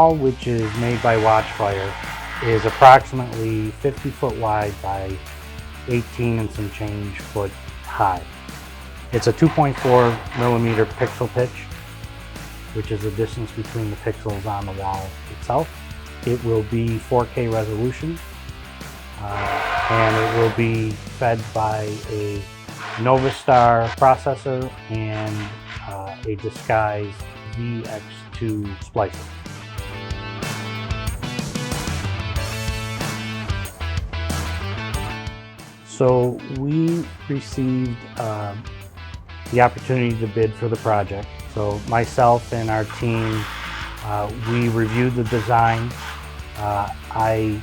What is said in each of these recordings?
wall, which is made by Watchfire, is approximately 50 foot wide by 18 and some change foot high. It's a 2.4 millimeter pixel pitch, which is the distance between the pixels on the wall itself. It will be 4K resolution, and it will be fed by a Novastar processor and a Disguise VX2 splicer. So we received the opportunity to bid for the project. So myself and our team, we reviewed the design. I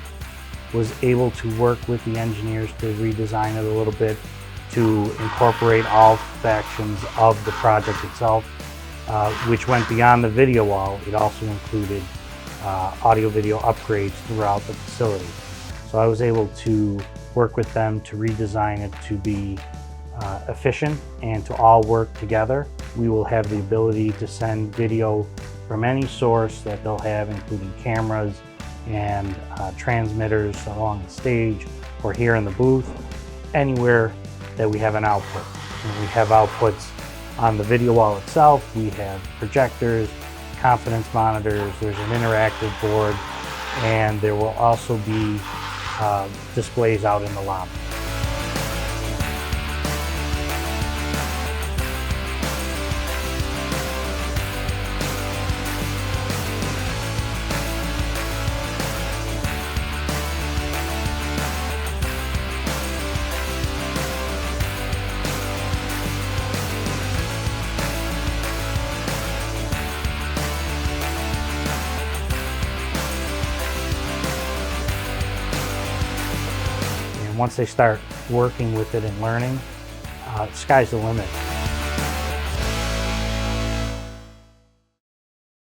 was able to work with the engineers to redesign it a little bit to incorporate all factions of the project itself, which went beyond the video wall. It also included audio-video upgrades throughout the facility. So I was able to work with them to redesign it to be efficient and to all work together. We will have the ability to send video from any source that they'll have, including cameras and transmitters along the stage or here in the booth, anywhere that we have an output. And we have outputs on the video wall itself. We have projectors, confidence monitors, there's an interactive board, and there will also be displays out in the lobby. Once they start working with it and learning, sky's the limit.